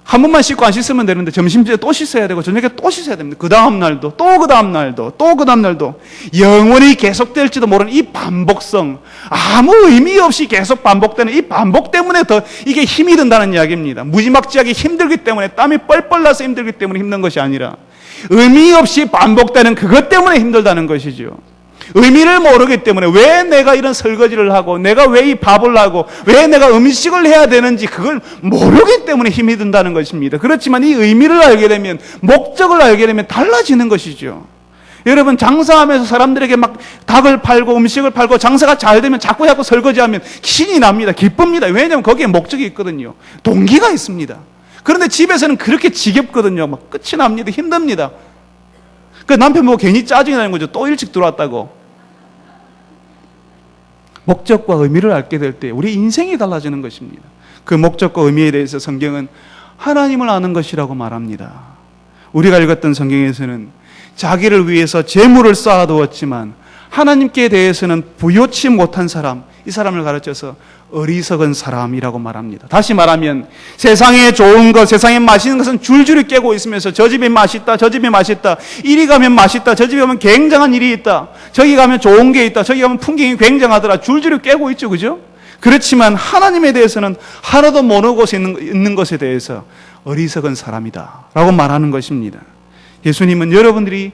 한 번만 씻고 안 씻으면 되는데 점심때 또 씻어야 되고 저녁에 또 씻어야 됩니다. 그 다음 날도, 또 그 다음 날도, 또 그 다음 날도 영원히 계속될지도 모르는 이 반복성, 아무 의미 없이 계속 반복되는 이 반복 때문에 더 이게 힘이 든다는 이야기입니다. 무지막지하게 힘들기 때문에, 땀이 뻘뻘 나서 힘들기 때문에 힘든 것이 아니라 의미 없이 반복되는 그것 때문에 힘들다는 것이죠. 의미를 모르기 때문에 왜 내가 이런 설거지를 하고, 내가 왜 이 밥을 하고, 왜 내가 음식을 해야 되는지 그걸 모르기 때문에 힘이 든다는 것입니다. 그렇지만 이 의미를 알게 되면, 목적을 알게 되면 달라지는 것이죠. 여러분 장사하면서 사람들에게 막 닭을 팔고 음식을 팔고 장사가 잘 되면 자꾸 설거지하면 신이 납니다. 기쁩니다. 왜냐하면 거기에 목적이 있거든요. 동기가 있습니다. 그런데 집에서는 그렇게 지겹거든요. 막 끝이 납니다. 힘듭니다. 그 남편 보고 괜히 짜증이 나는 거죠. 또 일찍 들어왔다고. 목적과 의미를 알게 될 때 우리 인생이 달라지는 것입니다. 그 목적과 의미에 대해서 성경은 하나님을 아는 것이라고 말합니다. 우리가 읽었던 성경에서는 자기를 위해서 재물을 쌓아두었지만 하나님께 대해서는 부요치 못한 사람, 이 사람을 가르쳐서 어리석은 사람이라고 말합니다. 다시 말하면 세상에 좋은 것, 세상에 맛있는 것은 줄줄이 깨고 있으면서 저 집이 맛있다, 저 집이 맛있다, 이리 가면 맛있다, 저 집에 가면 굉장한 일이 있다, 저기 가면 좋은 게 있다, 저기 가면 풍경이 굉장하더라, 줄줄이 깨고 있죠, 그죠? 그렇지만 하나님에 대해서는 하나도 모르고 있는 것에 대해서 어리석은 사람이다 라고 말하는 것입니다. 예수님은 여러분들이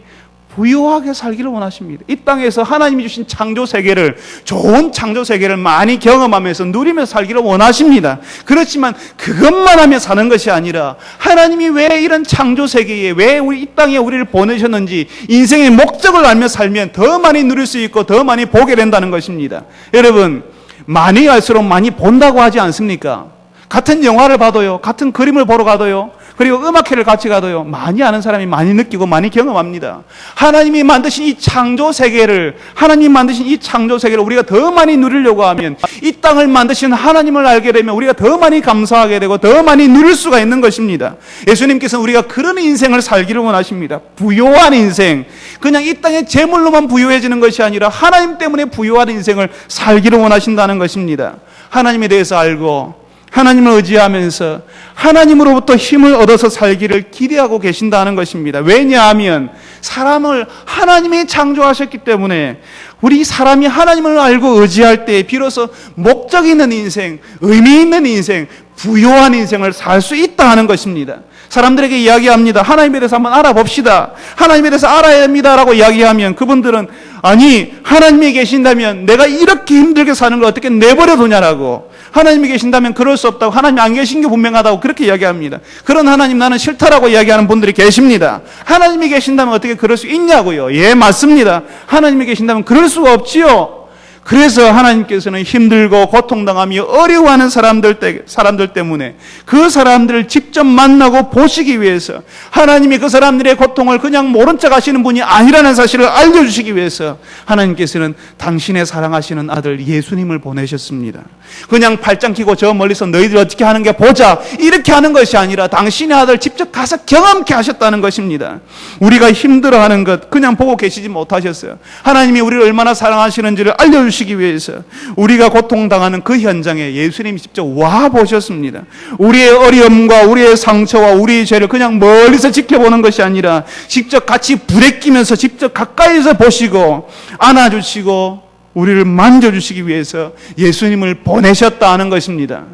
부유하게 살기를 원하십니다. 이 땅에서 하나님이 주신 창조 세계를, 좋은 창조 세계를 많이 경험하면서 누리면서 살기를 원하십니다. 그렇지만 그것만 하며 사는 것이 아니라 하나님이 왜 이런 창조 세계에, 왜 우리 이 땅에 우리를 보내셨는지 인생의 목적을 알며 살면 더 많이 누릴 수 있고 더 많이 보게 된다는 것입니다. 여러분, 많이 알수록 많이 본다고 하지 않습니까? 같은 영화를 봐도요, 같은 그림을 보러 가도요, 그리고 음악회를 같이 가도요, 많이 아는 사람이 많이 느끼고 많이 경험합니다. 하나님이 만드신 이 창조 세계를, 하나님이 만드신 이 창조 세계를 우리가 더 많이 누리려고 하면, 이 땅을 만드신 하나님을 알게 되면 우리가 더 많이 감사하게 되고 더 많이 누릴 수가 있는 것입니다. 예수님께서는 우리가 그런 인생을 살기를 원하십니다. 부요한 인생, 그냥 이 땅의 재물로만 부요해지는 것이 아니라 하나님 때문에 부요한 인생을 살기를 원하신다는 것입니다. 하나님에 대해서 알고 하나님을 의지하면서 하나님으로부터 힘을 얻어서 살기를 기대하고 계신다는 것입니다. 왜냐하면 사람을 하나님이 창조하셨기 때문에 우리 사람이 하나님을 알고 의지할 때 비로소 목적 있는 인생, 의미 있는 인생, 부요한 인생을 살 수 있다 하는 것입니다. 사람들에게 이야기합니다. 하나님에 대해서 한번 알아봅시다. 하나님에 대해서 알아야 합니다라고 이야기하면 그분들은 아니, 하나님이 계신다면 내가 이렇게 힘들게 사는 걸 어떻게 내버려 두냐라고, 하나님이 계신다면 그럴 수 없다고, 하나님이 안 계신 게 분명하다고 그렇게 이야기합니다. 그런 하나님 나는 싫다라고 이야기하는 분들이 계십니다. 하나님이 계신다면 어떻게 그럴 수 있냐고요. 예, 맞습니다. 하나님이 계신다면 그럴 수가 없지요. 그래서 하나님께서는 힘들고 고통당하며 어려워하는 사람들 때문에 그 사람들을 직접 만나고 보시기 위해서, 하나님이 그 사람들의 고통을 그냥 모른 척 하시는 분이 아니라는 사실을 알려주시기 위해서 하나님께서는 당신의 사랑하시는 아들 예수님을 보내셨습니다. 그냥 팔짱 끼고 저 멀리서 너희들 어떻게 하는 게 보자 이렇게 하는 것이 아니라 당신의 아들 직접 가서 경험케 하셨다는 것입니다. 우리가 힘들어하는 것 그냥 보고 계시지 못하셨어요. 하나님이 우리를 얼마나 사랑하시는지를 알려주시기 위해서 우리가 고통당하는 그 현장에 예수님이 직접 와 보셨습니다. 우리의 어려움과 우리의 상처와 우리의 죄를 그냥 멀리서 지켜보는 것이 아니라 직접 같이 부대끼면서 직접 가까이서 보시고 안아주시고 우리를 만져주시기 위해서 예수님을 보내셨다 하는 것입니다.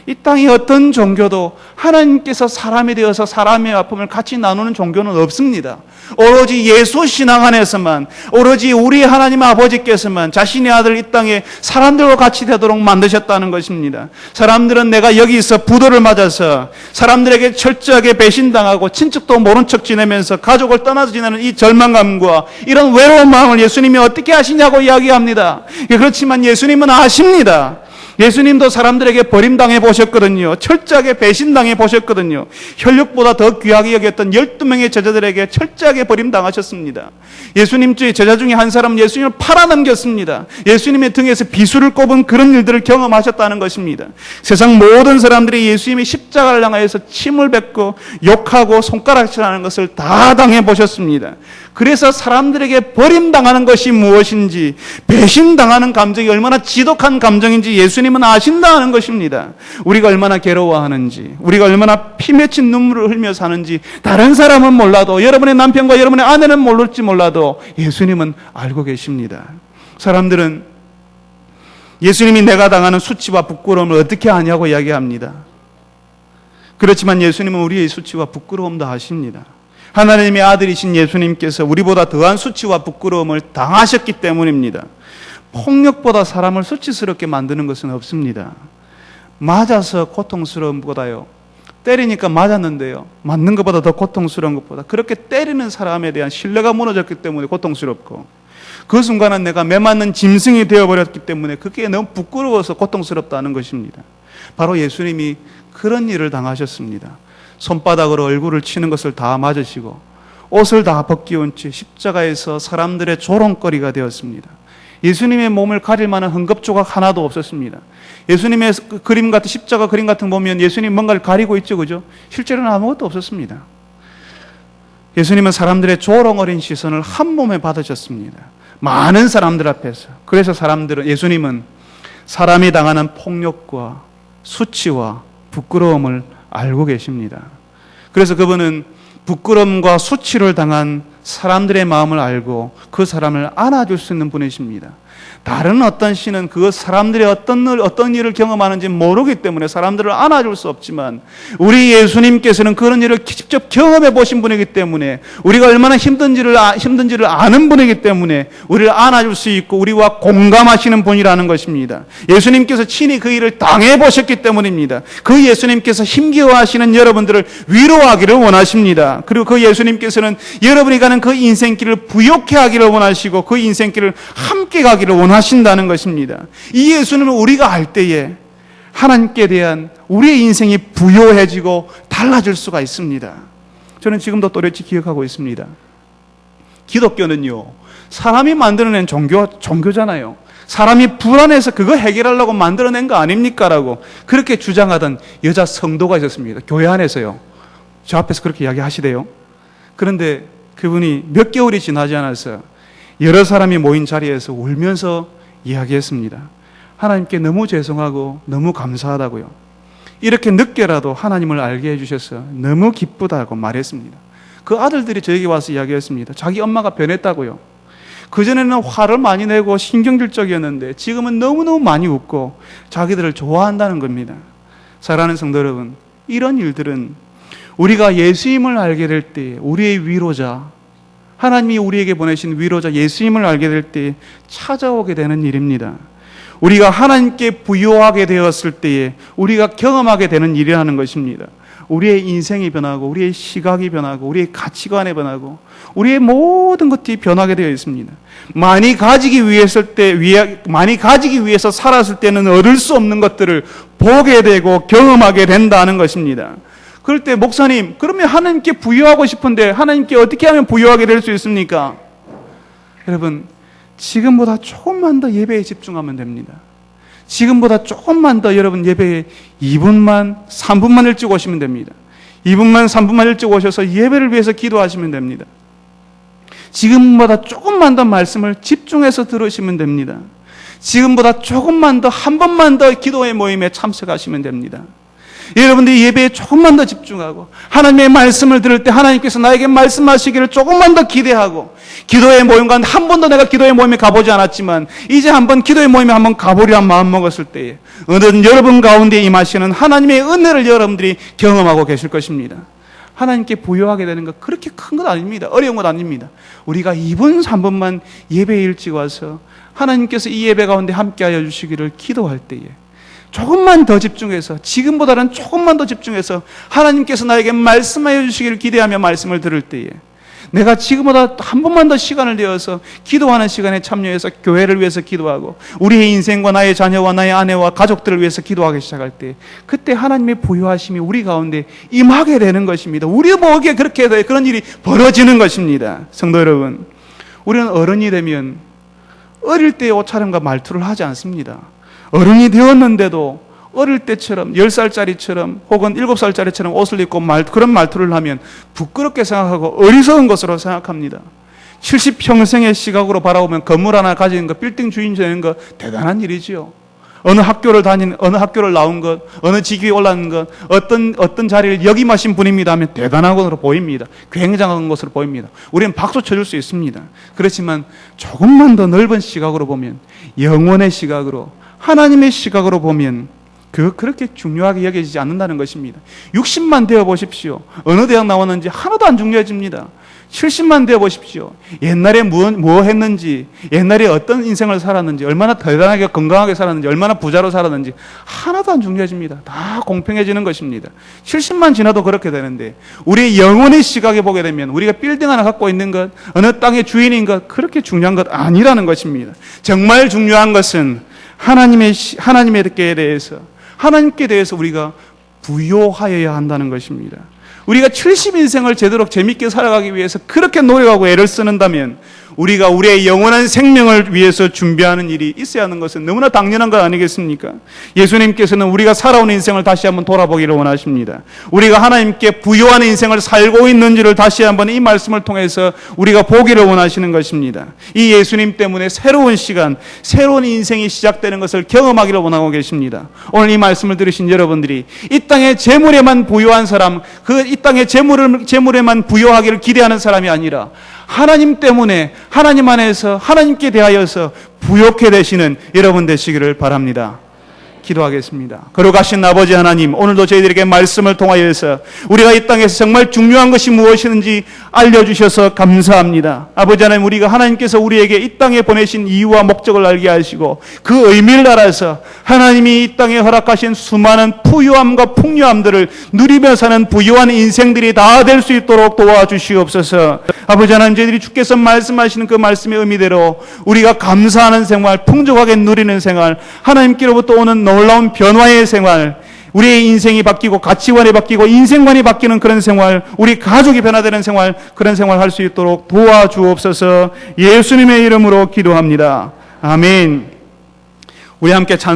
이 땅의 어떤 종교도 하나님께서 사람이 되어서 사람의 아픔을 같이 나누는 종교는 없습니다. 오로지 예수 신앙 안에서만, 오로지 우리 하나님 아버지께서만 자신의 아들 이 땅에 사람들과 같이 되도록 만드셨다는 것입니다. 사람들은 내가 여기서 부도를 맞아서 사람들에게 철저하게 배신당하고 친척도 모른 척 지내면서 가족을 떠나서 지내는 이 절망감과 이런 외로운 마음을 예수님이 어떻게 아시냐고 이야기합니다. 그렇지만 예수님은 아십니다. 예수님도 사람들에게 버림당해 보셨거든요. 철저하게 배신당해 보셨거든요. 혈육보다 더 귀하게 여겼던 12명의 제자들에게 철저하게 버림당하셨습니다. 예수님 제자 중에 한 사람은 예수님을 팔아넘겼습니다. 예수님의 등에서 비수를 꼽은 그런 일들을 경험하셨다는 것입니다. 세상 모든 사람들이 예수님이 십자가를 향하여서 침을 뱉고 욕하고 손가락질하는 것을 다 당해 보셨습니다. 그래서 사람들에게 버림당하는 것이 무엇인지, 배신당하는 감정이 얼마나 지독한 감정인지 예수님은 아신다는 것입니다. 우리가 얼마나 괴로워하는지, 우리가 얼마나 피 맺힌 눈물을 흘며 사는지 다른 사람은 몰라도, 여러분의 남편과 여러분의 아내는 모를지 몰라도 예수님은 알고 계십니다. 사람들은 예수님이 내가 당하는 수치와 부끄러움을 어떻게 아냐고 이야기합니다. 그렇지만 예수님은 우리의 수치와 부끄러움도 아십니다. 하나님의 아들이신 예수님께서 우리보다 더한 수치와 부끄러움을 당하셨기 때문입니다. 폭력보다 사람을 수치스럽게 만드는 것은 없습니다. 맞아서 고통스러운 것보다요, 때리니까 맞았는데요, 맞는 것보다 더 고통스러운 것보다 그렇게 때리는 사람에 대한 신뢰가 무너졌기 때문에 고통스럽고, 그 순간은 내가 매맞는 짐승이 되어버렸기 때문에 그게 너무 부끄러워서 고통스럽다는 것입니다. 바로 예수님이 그런 일을 당하셨습니다. 손바닥으로 얼굴을 치는 것을 다 맞으시고 옷을 다 벗겨온 채 십자가에서 사람들의 조롱거리가 되었습니다. 예수님의 몸을 가릴 만한 헝겊조각 하나도 없었습니다. 예수님의 그림 같은, 십자가 그림 같은 거 보면 예수님 뭔가를 가리고 있죠, 그죠? 실제로는 아무것도 없었습니다. 예수님은 사람들의 조롱 어린 시선을 한 몸에 받으셨습니다. 많은 사람들 앞에서. 그래서 예수님은 사람이 당하는 폭력과 수치와 부끄러움을 알고 계십니다. 그래서 그분은 부끄러움과 수치를 당한 사람들의 마음을 알고 그 사람을 안아줄 수 있는 분이십니다. 다른 어떤 신은 그 사람들의 어떤 일을 경험하는지 모르기 때문에 사람들을 안아줄 수 없지만 우리 예수님께서는 그런 일을 직접 경험해 보신 분이기 때문에, 우리가 얼마나 힘든지를 아는 분이기 때문에 우리를 안아줄 수 있고 우리와 공감하시는 분이라는 것입니다. 예수님께서 친히 그 일을 당해 보셨기 때문입니다. 그 예수님께서 힘겨워하시는 여러분들을 위로하기를 원하십니다. 그리고 그 예수님께서는 여러분이 가는 그 인생길을 부욕해 하기를 원하시고 그 인생길을 함께 가기를 원하신다는 것입니다. 이 예수님을 우리가 알 때에 하나님께 대한 우리의 인생이 부요해지고 달라질 수가 있습니다. 저는 지금도 또렷이 기억하고 있습니다. 기독교는요, 사람이 만들어낸 종교잖아요. 사람이 불안해서 그거 해결하려고 만들어낸 거 아닙니까? 라고 그렇게 주장하던 여자 성도가 있었습니다. 교회 안에서요. 저 앞에서 그렇게 이야기하시대요. 그런데 그분이 몇 개월이 지나지 않아서 여러 사람이 모인 자리에서 울면서 이야기했습니다. 하나님께 너무 죄송하고 너무 감사하다고요. 이렇게 늦게라도 하나님을 알게 해주셔서 너무 기쁘다고 말했습니다. 그 아들들이 저에게 와서 이야기했습니다. 자기 엄마가 변했다고요. 그전에는 화를 많이 내고 신경질적이었는데 지금은 너무너무 많이 웃고 자기들을 좋아한다는 겁니다. 사랑하는 성도 여러분, 이런 일들은 우리가 예수님을 알게 될 때 우리의 위로자, 하나님이 우리에게 보내신 위로자 예수님을 알게 될 때 찾아오게 되는 일입니다. 우리가 하나님께 부요하게 되었을 때에 우리가 경험하게 되는 일이라는 것입니다. 우리의 인생이 변하고 우리의 시각이 변하고 우리의 가치관이 변하고 우리의 모든 것들이 변하게 되어 있습니다. 많이 가지기 위해서 살았을 때는 얻을 수 없는 것들을 보게 되고 경험하게 된다는 것입니다. 그럴 때 목사님, 그러면 하나님께 부여하고 싶은데 하나님께 어떻게 하면 부여하게 될 수 있습니까? 여러분, 지금보다 조금만 더 예배에 집중하면 됩니다. 지금보다 조금만 더 여러분 예배에 2분만, 3분만 일찍 오시면 됩니다. 2분만, 3분만 일찍 오셔서 예배를 위해서 기도하시면 됩니다. 지금보다 조금만 더 말씀을 집중해서 들으시면 됩니다. 지금보다 조금만 더, 한 번만 더 기도의 모임에 참석하시면 됩니다. 여러분들이 예배에 조금만 더 집중하고 하나님의 말씀을 들을 때 하나님께서 나에게 말씀하시기를 조금만 더 기대하고, 기도의 모임 가운데 한 번도 내가 기도의 모임에 가보지 않았지만 이제 한번 기도의 모임에 한번 가보리란 마음 먹었을 때에 어느 여러분 가운데 임하시는 하나님의 은혜를 여러분들이 경험하고 계실 것입니다. 하나님께 부여하게 되는 것 그렇게 큰 것 아닙니다. 어려운 것 아닙니다. 우리가 2분, 3분만 예배에 일찍 와서 하나님께서 이 예배 가운데 함께하여 주시기를 기도할 때에 조금만 더 집중해서, 지금보다는 조금만 더 집중해서 하나님께서 나에게 말씀하여 주시기를 기대하며 말씀을 들을 때에 내가 지금보다 한 번만 더 시간을 내어서 기도하는 시간에 참여해서 교회를 위해서 기도하고 우리의 인생과 나의 자녀와 나의 아내와 가족들을 위해서 기도하기 시작할 때 그때 하나님의 부요하심이 우리 가운데 임하게 되는 것입니다. 우리 목에 그렇게 그런 일이 벌어지는 것입니다. 성도 여러분, 우리는 어른이 되면 어릴 때의 옷차림과 말투를 하지 않습니다. 어른이 되었는데도 어릴 때처럼 10살짜리처럼 혹은 7살짜리처럼 옷을 입고 그런 말투를 하면 부끄럽게 생각하고 어리석은 것으로 생각합니다. 70평생의 시각으로 바라보면 건물 하나 가지는 것, 빌딩 주인 되는 것 대단한 일이지요. 어느 학교를 나온 것, 어느 직위에 올랐는 것, 어떤 자리를 역임하신 분입니다 하면 대단한 것으로 보입니다. 굉장한 것으로 보입니다. 우리는 박수 쳐줄 수 있습니다. 그렇지만 조금만 더 넓은 시각으로 보면, 영원의 시각으로, 하나님의 시각으로 보면 그렇게 중요하게 여겨지지 않는다는 것입니다. 60만 되어 보십시오. 어느 대학 나왔는지 하나도 안 중요해집니다. 70만 되어 보십시오. 옛날에 뭐 했는지, 옛날에 어떤 인생을 살았는지, 얼마나 대단하게 건강하게 살았는지, 얼마나 부자로 살았는지 하나도 안 중요해집니다. 다 공평해지는 것입니다. 70만 지나도 그렇게 되는데 우리의 영혼의 시각에 보게 되면 우리가 빌딩 하나 갖고 있는 것, 어느 땅의 주인인 것 그렇게 중요한 것 아니라는 것입니다. 정말 중요한 것은 하나님께 대해서 우리가 부요하여야 한다는 것입니다. 우리가 70인생을 제대로 재밌게 살아가기 위해서 그렇게 노력하고 애를 쓰는다면 우리가 우리의 영원한 생명을 위해서 준비하는 일이 있어야 하는 것은 너무나 당연한 것 아니겠습니까? 예수님께서는 우리가 살아온 인생을 다시 한번 돌아보기를 원하십니다. 우리가 하나님께 부요한 인생을 살고 있는지를 다시 한번 이 말씀을 통해서 우리가 보기를 원하시는 것입니다. 이 예수님 때문에 새로운 시간, 새로운 인생이 시작되는 것을 경험하기를 원하고 계십니다. 오늘 이 말씀을 들으신 여러분들이 이 땅의 재물에만 부요한 사람, 이 땅의 재물에만 부요하기를 기대하는 사람이 아니라 하나님 때문에, 하나님 안에서 하나님께 대하여서 부요케 되시는 여러분 되시기를 바랍니다. 기도하겠습니다. 거룩하신 아버지 하나님, 오늘도 저희들에게 말씀을 통하여서 우리가 이 땅에서 정말 중요한 것이 무엇이든지 알려주셔서 감사합니다. 아버지 하나님, 우리가 하나님께서 우리에게 이 땅에 보내신 이유와 목적을 알게 하시고 그 의미를 알아서 하나님이 이 땅에 허락하신 수많은 부유함과 풍요함들을 누리며 사는 부유한 인생들이 다 될 수 있도록 도와주시옵소서. 아버지 하나님, 저희들이 주께서 말씀하시는 그 말씀의 의미대로 우리가 감사하는 생활, 풍족하게 누리는 생활, 하나님께로부터 오는 놀라운 변화의 생활, 우리의 인생이 바뀌고 가치관이 바뀌고 인생관이 바뀌는 그런 생활, 우리 가족이 변화되는 생활, 그런 생활 할 수 있도록 도와주옵소서. 예수님의 이름으로 기도합니다. 아멘. 우리 함께 찬송